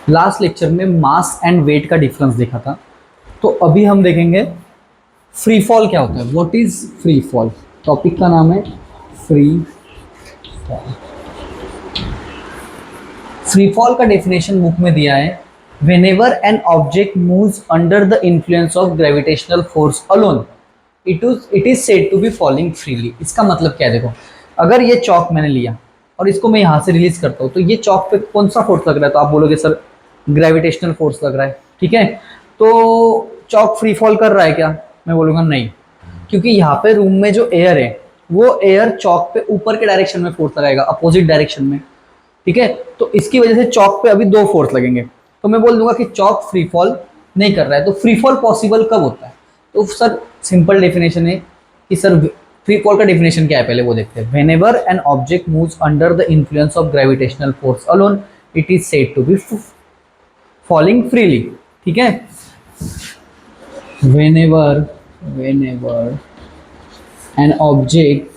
Last lecture में mass and wait का difference देखा था, तो अभी हम देखेंगे फ्री फॉल क्या होता है। What is free fall? Topic का नाम है फ्री फॉल। फ्री फॉल का डेफिनेशन बुक में दिया है, whenever N object moves under the influence of gravitational force alone it is said to be falling freely. इसका मतलब क्या है? देखो, अगर ये चौक मैंने लिया और इसको मैं यहाँ से रिलीज करता हूँ, तो ये चौक पे कौन सा फोर्स लग रहा है? तो आप बोलोगे सर ग्रेविटेशनल फोर्स लग रहा है, ठीक है। तो चौक फ्री फॉल कर रहा है क्या? मैं बोलूँगा नहीं, क्योंकि यहाँ पे रूम में जो एयर है वो एयर चौक पे ऊपर के डायरेक्शन में फोर्स लगाएगा, अपोजिट डायरेक्शन में, ठीक है। तो इसकी वजह से चौक पे अभी दो फोर्स लगेंगे, तो मैं बोल दूंगा कि चौक फ्री फॉल नहीं कर रहा है। तो फ्री फॉल पॉसिबल कब होता है? तो सर सिंपल डेफिनेशन है कि सर फ्री फॉल का डेफिनेशन क्या है, पहले वो देखते हैं। Whenever N object moves under the influence of gravitational force alone it is said to be falling freely, ठीक है। व्हेनेवर एन ऑब्जेक्ट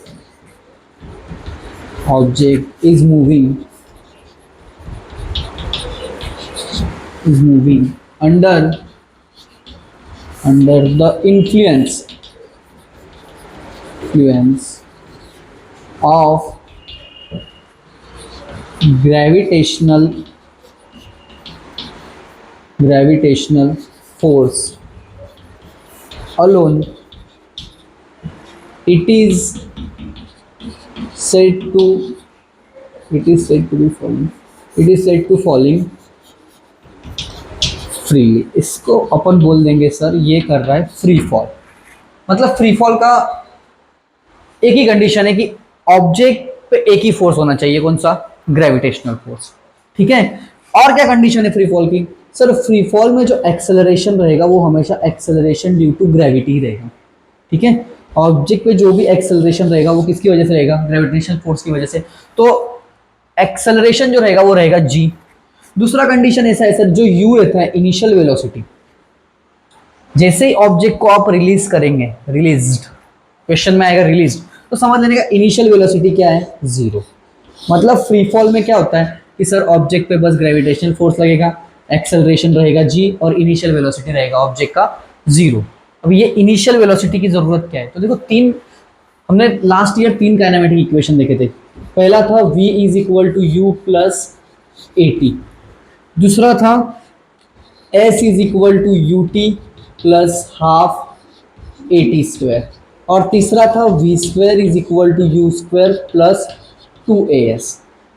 is moving under the influence of gravitational force alone, it is said to be falling freely. इसको अपन बोल देंगे sir ये कर रहा है फ्री फॉल। मतलब फ्री फॉल का एक ही कंडीशन है कि ऑब्जेक्ट पे एक ही फोर्स होना चाहिए, कौन सा? ग्रेविटेशनल फोर्स, ठीक है। और क्या कंडीशन है फ्री फॉल की? सर फ्री फॉल में जो एक्सेलरेशन रहेगा वो हमेशा एक्सेलरेशन ड्यू टू ग्रेविटी रहेगा, ठीक है। ऑब्जेक्ट पे जो भी एक्सेलरेशन रहेगा वो किसकी वजह से रहेगा? ग्रेविटेशनल फोर्स की वजह से। तो एक्सेलरेशन जो रहेगा वो रहेगा जी। दूसरा कंडीशन ऐसा है सर, जो यू रहता है इनिशियल वेलोसिटी, जैसे ही ऑब्जेक्ट को आप रिलीज करेंगे, रिलीज्ड क्वेश्चन में आएगा रिलीज, तो समझ लेने का इनिशियल वेलोसिटी क्या है? जीरो। मतलब फ्री फॉल में क्या होता है कि सर ऑब्जेक्ट पे बस ग्रेविटेशनल फोर्स लगेगा, एक्सेलरेशन रहेगा जी, और इनिशियल वेलोसिटी रहेगा ऑब्जेक्ट का जीरो। अब ये इनिशियल वेलोसिटी की जरूरत क्या है? तो देखो, तीन हमने लास्ट ईयर तीन काइनेमेटिक इक्वेशन देखे थे। पहला था v is equal to u plus a t, दूसरा था s is equal to u t plus half a t square, और तीसरा था v square is equal to u square plus 2as।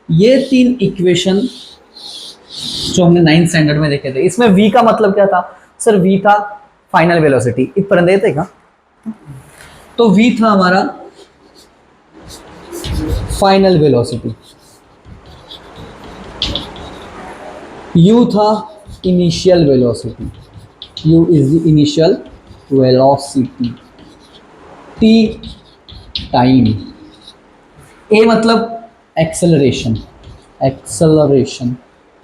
ये तीन इक्वेशन जो हमने 9th स्टैंडर्ड में देखे थे। इसमें v का मतलब क्या था? सर v था फाइनल वेलोसिटी, इतना देते का, तो v था हमारा फाइनल वेलोसिटी, u था initial velocity, u is the initial velocity, t time, a मतलब एक्सेलरेशन,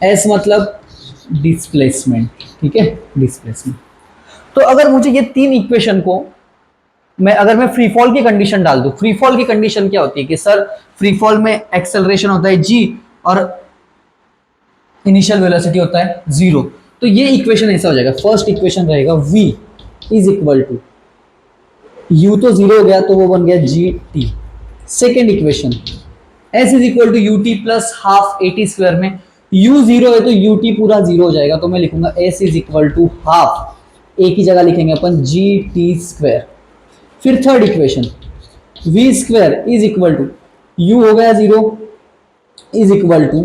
s मतलब डिस्प्लेसमेंट, ठीक है, डिस्प्लेसमेंट। तो अगर मुझे ये तीन इक्वेशन को अगर मैं फ्री फॉल की कंडीशन डाल दूं, फ्री फॉल की कंडीशन क्या होती है कि सर फ्री फॉल में एक्सेलरेशन होता है जी और इनिशियल वेलोसिटी होता है जीरो, तो ये इक्वेशन ऐसा हो जाएगा। फर्स्ट इक्वेशन रहेगा v is equal to, u तो जीरो हो गया तो वो बन गया g t. Second equation s is equal to u t plus half a t square, में u जीरो है तो यू टी पूरा जीरो हो जाएगा, तो मैं लिखूंगा s is equal to half, a की जगह लिखेंगे अपन जी टी स्क्वायर। फिर third equation v square is equal to u हो गया zero is equal to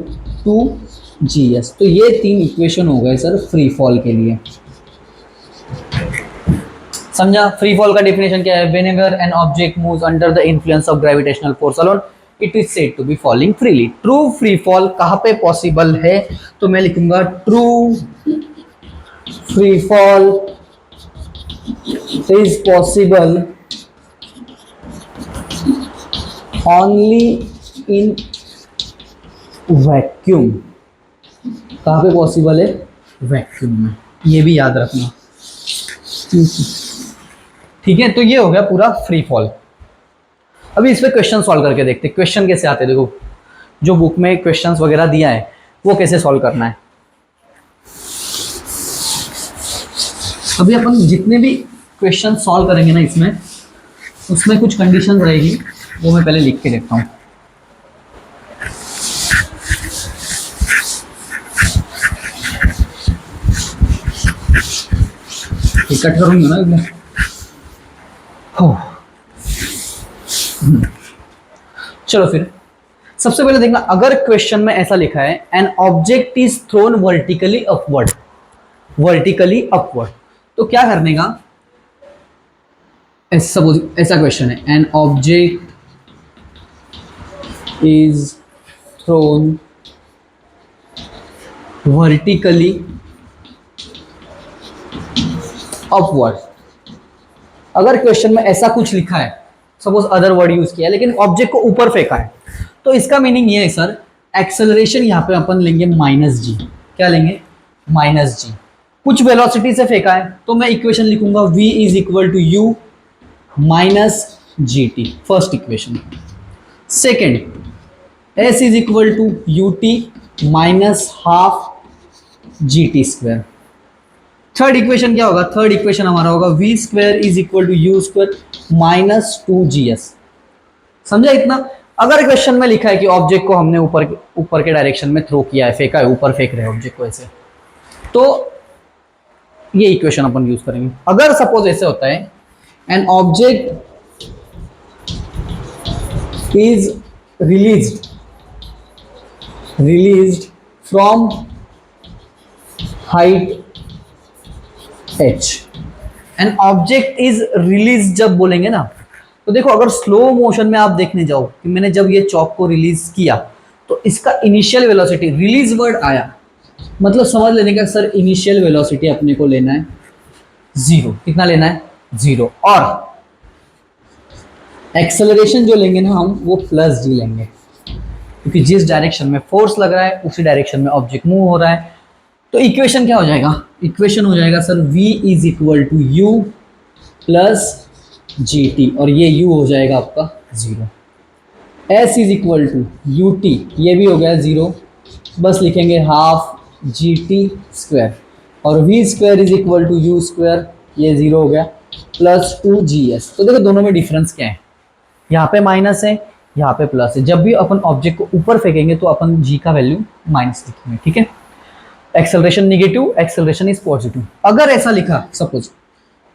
2gs। तो ये तीन इक्वेशन हो गए सर फ्री फॉल के लिए। समझा? फ्री फॉल का डेफिनेशन क्या है? Whenever N object moves under the influence of gravitational force alone it is said to be falling freely. True free fall कहाँ पे पॉसिबल है? तो मैं लिखूंगा true free fall is possible only in vacuum. कहाँ पे पॉसिबल है? Vacuum में, ये भी याद रखना, ठीक है। तो ये हो गया पूरा फ्री फॉल। अभी इस पे क्वेश्चन सॉल्व करके देखते हैं। क्वेश्चन कैसे आते हैं, देखो जो बुक में क्वेश्चंस वगैरह दिया है वो कैसे सॉल्व करना है। अभी अपन जितने भी क्वेश्चन सॉल्व करेंगे ना इसमें, उसमें कुछ कंडीशन रहेगी, वो मैं पहले लिख के देखता हूँ। कट करूंगी ना इसमें। हो चलो फिर सबसे पहले देखना, अगर क्वेश्चन में ऐसा लिखा है an object is thrown vertically upward, vertically upward, तो क्या करने का, सपोज ऐसा क्वेश्चन है, an object is thrown vertically upward. अगर क्वेश्चन में ऐसा कुछ लिखा है, सपोज अदर वर्ड यूज किया है लेकिन ऑब्जेक्ट को ऊपर फेंका है, तो इसका मीनिंग ये है सर, एक्सेलरेशन यहां पे अपन लेंगे माइनस जी। क्या लेंगे? माइनस जी। कुछ वेलोसिटी से फेंका है तो मैं इक्वेशन लिखूंगा v is equal to u minus g t, first equation. Second s is equal to u t minus half g t square. Third equation क्या होगा? थर्ड इक्वेशन हमारा होगा v square is equal to u square minus two g s. समझा इतना? अगर question में लिखा है कि ऑब्जेक्ट को हमने ऊपर के डायरेक्शन में थ्रो किया है, फेंका है, ऊपर फेंक रहे हैं ऑब्जेक्ट को ऐसे, तो ये इक्वेशन अपन यूज करेंगे। अगर सपोज ऐसे होता है, an object is released from height h, N object is release जब बोलेंगे ना, तो देखो अगर स्लो मोशन में आप देखने जाओ कि मैंने जब ये चॉक को रिलीज किया तो इसका इनिशियल वेलोसिटी, रिलीज वर्ड आया मतलब समझ लेने का सर इनिशियल वेलोसिटी अपने को लेना है जीरो। कितना लेना है? जीरो। और एक्सेलरेशन जो लेंगे ना हम, वो प्लस जी लेंगे, क्योंकि जिस डायरेक्शन में फोर्स लग रहा है उसी डायरेक्शन में ऑब्जेक्ट मूव हो रहा है। तो इक्वेशन क्या हो जाएगा? इक्वेशन हो जाएगा sir v is equal to u plus g t, और ये u हो जाएगा आपका zero. s is equal to u t, ये भी हो गया जीरो, बस लिखेंगे हाफ जी टी स्क्वायर, और v square is equal to u square, ये जीरो हो गया, प्लस टू जी एस। तो देखो दोनों में डिफरेंस क्या है, यहाँ पे माइनस है, यहाँ पे प्लस है। जब भी अपन ऑब्जेक्ट को ऊपर फेंकेंगे तो अपन g का वैल्यू माइनस लिखेंगे, ठीक है। Acceleration negative, acceleration is positive. अगर ऐसा लिखा suppose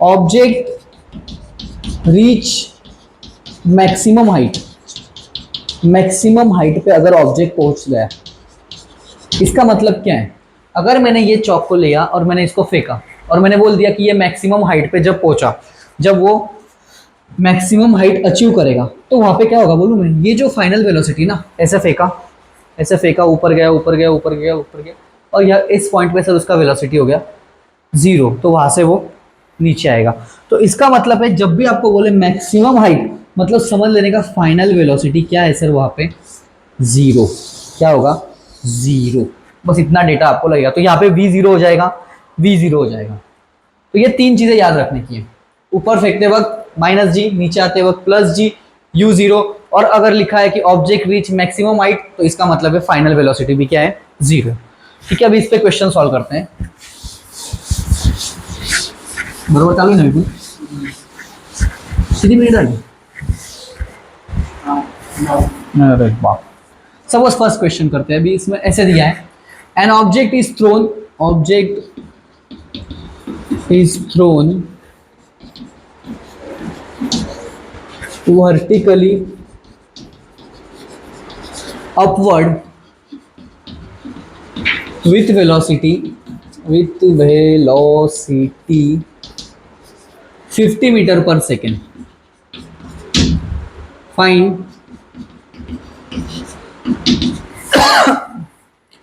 object reach maximum height, maximum height पे अगर ऑब्जेक्ट पहुंच गया, इसका मतलब क्या है? अगर मैंने ये चॉक को लिया और मैंने इसको फेंका और मैंने बोल दिया कि ये मैक्सिमम हाइट पे जब पहुंचा, जब वो मैक्सिमम हाइट अचीव करेगा, तो वहां पे क्या होगा बोलूं मैं? ये जो फाइनल वेलोसिटी ना, ऐसे फेंका, ऐसे फेंका, ऊपर गया, ऊपर गया, ऊपर गया, ऊपर गया, और यह इस पॉइंट पे सर उसका वेलोसिटी हो गया जीरो, तो वहां से वो नीचे आएगा। तो इसका मतलब है जब भी आपको बोले मैक्सिमम हाइट, मतलब समझ लेने का फाइनल वेलोसिटी क्या है सर वहां पे? जीरो। क्या होगा? जीरो। बस इतना डेटा आपको लगेगा। तो यहाँ पे v जीरो हो जाएगा, v जीरो हो जाएगा। तो ये तीन चीजें याद रखने की है, ऊपर फेंकते वक्त माइनस जी, नीचे आते वक्त प्लस जी, u जीरो, और अगर लिखा है कि ऑब्जेक्ट रीच मैक्सिमम हाइट, तो इसका मतलब है फाइनल वेलोसिटी भी क्या है? जीरो। ठीक है, अभी इस पे क्वेश्चन सॉल्व करते हैं। बरोबर चालू है बिल्कुल? कितनी मिनट आ गई? अरे बाप। सपोज फर्स्ट क्वेश्चन करते हैं। अभी इसमें ऐसे दिया है, an object is thrown, object is thrown vertically upward with velocity 50 metre per second. Find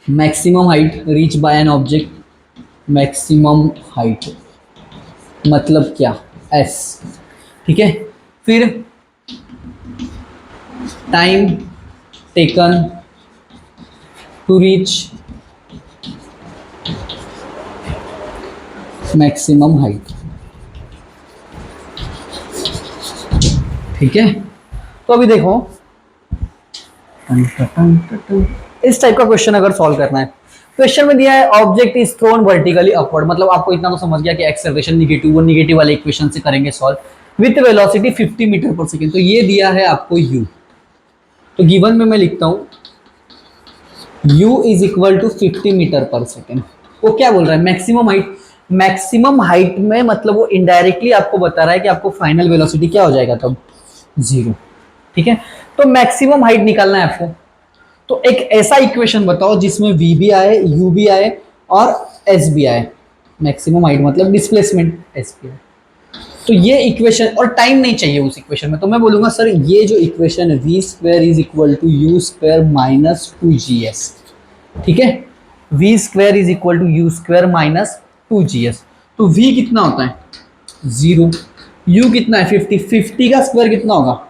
maximum height reach by an object, maximum height मतलब क्या? s। ठीक है, फिर time taken to reach maximum height. ठीक है, तो अभी देखो इस टाइप का क्वेश्चन अगर सॉल्व करना है क्वेश्चन में दिया है object is thrown vertically upward, मतलब आपको इतना तो समझ गया कि एक्सेलरेशन निगेटिव, वो निगेटिव वाले इक्वेशन से करेंगे solve with velocity 50 metre per second. तो ये दिया है आपको u, तो गिवन में मैं लिखता हूं u is equal to 50 metre per second. वो क्या बोल रहा है, मैक्सिमम हाइट। मैक्सिमम हाइट में मतलब वो इनडायरेक्टली आपको बता रहा है कि आपको फाइनल वेलोसिटी क्या हो जाएगा तब, 0। ठीक है, तो मैक्सिमम हाइट निकालना है आपको। तो एक ऐसा इक्वेशन बताओ जिसमें v भी आए, u भी आए और s भी आए। मैक्सिमम हाइट मतलब डिस्प्लेसमेंट s भी आए। तो ये इक्वेशन, और टाइम नहीं चाहिए उस इक्वेशन में, तो मैं बोलूंगा सर ये जो इक्वेशन है v square is equal to u square minus 2gs। ठीक है, v square is equal to u square minus 2gs। तो v कितना होता है 0, u कितना है 50, 50 का स्क्वायर कितना होगा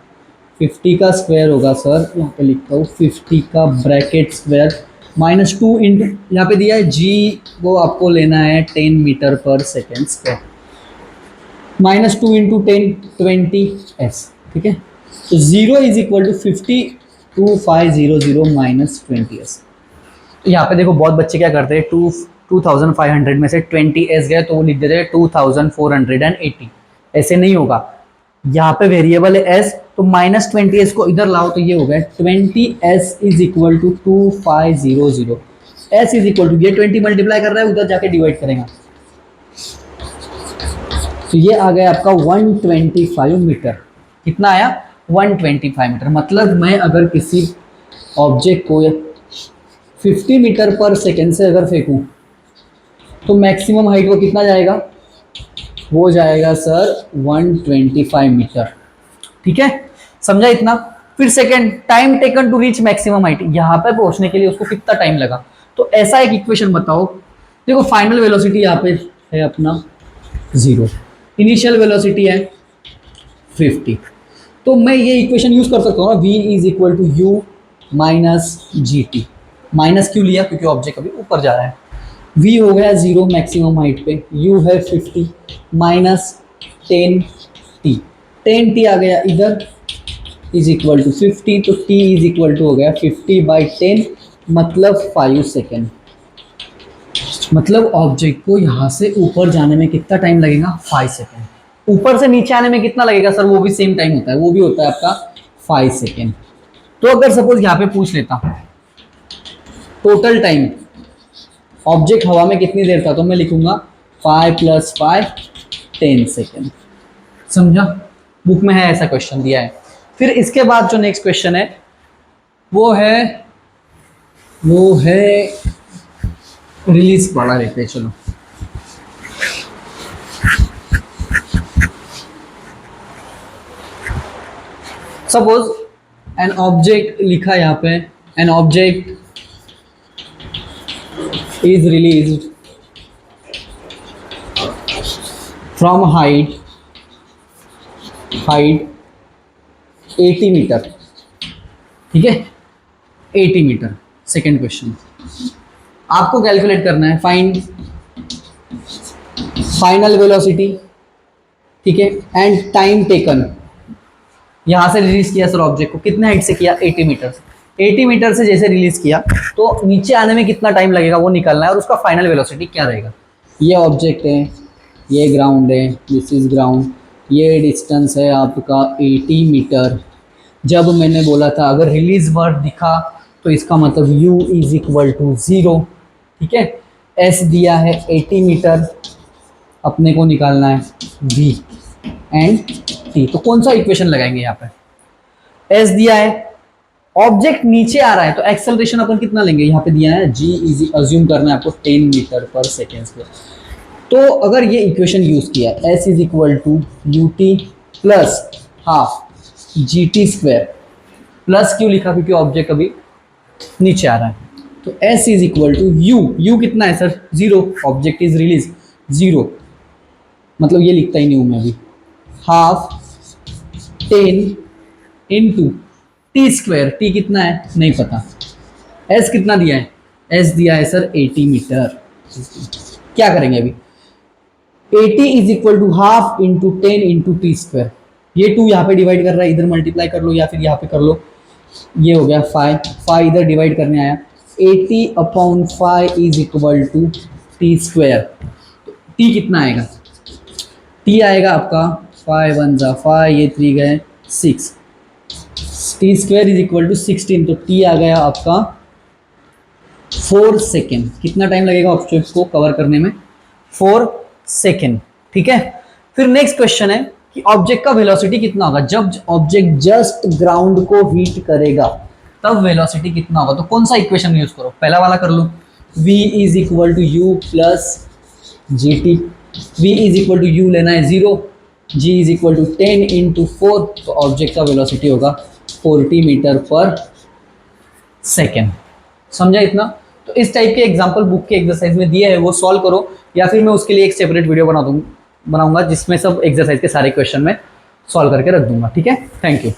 50 का स्क्वायर होगा सर, यहाँ पे लिखता हूँ 50 का ब्रैकेट स्क्वायर माइनस 2 इंटू, यहाँ पे दिया है g, वो आपको लेना है 10 metre per second square, minus 2 into 10 20s। ठीक है, तो 0 is equal to 50 2500 minus 20s। तो यहाँ पे देखो बहुत बच्चे क्या करते हैं, 2500 में से 20s गए तो वो लिख देते हैं 2480। ऐसे नहीं होगा, यहाँ पे वेरिएबल है s, तो माइनस 20s को इधर लाओ तो ये हो गया 20s is equal to 2500। s is equal to, ये 20 मल्टीप्लाई कर रहा है, उधर जाके डिवाइड करेगा, तो ये आ गया आपका 125 मीटर। कितना आया 125 मीटर। मतलब मैं अगर किसी ऑब्जेक्ट को 50 मीटर पर सेकेंड से अगर फेंकूं तो मैक्सिमम हाइट वो कितना जाएगा, वो जाएगा सर 125 मीटर। ठीक है, समझा इतना। फिर second, time taken to reach maximum height, यहाँ पे पहुंचने के लिए उसको कितना टाइम लगा। तो ऐसा एक इक्वेशन बताओ, देखो फाइनल वेलोसिटी यहाँ पे है अपना 0, इनिशियल वेलोसिटी है 50, तो मैं ये इक्वेशन यूज कर सकता हूँ ना, v is equal to u minus g t. Minus क्यों लिया, क्योंकि ऑब्जेक्ट अभी ऊपर जा रहा है। v हो गया 0 मैक्सिमम हाइट पे, u है 50 माइनस 10t, 10t आ गया इधर इज इक्वल टू 50, तो t इज इक्वल टू हो गया 50/10 मतलब 5 सेकेंड। मतलब ऑब्जेक्ट को यहाँ से ऊपर जाने में कितना टाइम लगेगा 5 सेकेंड। ऊपर से नीचे आने में कितना लगेगा सर, वो भी सेम टाइम होता है, वो भी होता है आपका 5 सेकेंड। तो अगर सपोज यहाँ पे पूछ लेता टोटल टाइम ऑब्जेक्ट हवा में कितनी देर था, तो मैं लिखूंगा 5 + 5 10 सेकेंड। समझा, बुक में है ऐसा क्वेश्चन दिया है। फिर इसके बाद जो नेक्स्ट क्वेश्चन है वो है रिलीज पढ़ा लेते हैं, चलो। सपोज एन ऑब्जेक्ट लिखा यहाँ पे, an object is released from height 80 metre. ठीक है, 80 मीटर। सेकेंड क्वेश्चन आपको कैलकुलेट करना है, फाइंड फाइनल वेलोसिटी, ठीक है, एंड टाइम टेकन। यहां से रिलीज किया सर ऑब्जेक्ट को, कितने हाइट से किया 80 मीटर से। 80 मीटर से जैसे रिलीज किया तो नीचे आने में कितना टाइम लगेगा वो निकालना है, और उसका फाइनल वेलोसिटी क्या रहेगा। ये ऑब्जेक्ट है, ये ग्राउंड है, दिस इज ग्राउंड, ये डिस्टेंस है आपका 80 मीटर। जब मैंने बोला था अगर रिलीज वर्ड दिखा तो इसका मतलब u इज इक्वल टू 0। ठीक है, s दिया है 80 मीटर, अपने को निकालना है v एंड t। तो कौन सा इक्वेशन लगाएंगे यहाँ पे, s दिया है, ऑब्जेक्ट नीचे आ रहा है तो एक्सेलरेशन अपन कितना लेंगे, यहाँ पे दिया है g इज अज्यूम करना है आपको 10 मीटर पर सेकेंड। तो अगर ये इक्वेशन यूज किया s is equal to u t plus half g t square, plus क्यों लिखा, क्योंकि ऑब्जेक्ट अभी नीचे आ रहा है। तो s is equal to u कितना है सर 0, ऑब्जेक्ट इज रिलीज 0, मतलब ये लिखता ही नहीं हूं मैं अभी, half 10 into t square, t कितना है नहीं पता, s कितना दिया है, s दिया है सर 80 मीटर। क्या करेंगे अभी, 80 is equal to half into 10 into t square, ये 2 यहाँ पे डिवाइड कर रहा है, इधर मल्टीप्लाई कर लो या फिर यहाँ पे कर लो, ये हो गया 5 इधर डिवाइड करने आया, 80/5 is equal to t square. T कितना आएगा? टी आएगा आपका 5 1 जा 5, ये 3 गए 6, t square is equal to 16, तो टी आ गया आपका 4 सेकेंड। कितना टाइम लगेगा ऑब्जेक्ट को कवर करने में? 4 सेकेंड। ठीक है, फिर नेक्स्ट क्वेश्चन है कि ऑब्जेक्ट का वेलोसिटी कितना होगा जब ऑब्जेक्ट जस्ट ग्राउंड को हीट करेगा, तब वेलोसिटी कितना होगा? तो कौन सा इक्वेशन यूज करो? पहला वाला कर लो, v is equal to u plus g t. v is equal to u लेना है 0, g is equal to 10 into 4, तो ऑब्जेक्ट का वेलोसिटी होगा 40 मीटर पर सेकेंड। समझा इतना? तो इस टाइप के एग्जाम्पल बुक के एक्सरसाइज में दिए है, वो सॉल्व करो, या फिर मैं उसके लिए एक सेपरेट वीडियो बनाऊंगा जिसमें सब एक्सरसाइज के सारे क्वेश्चन में सॉल्व करके रख दूंगा। ठीक है, थैंक यू।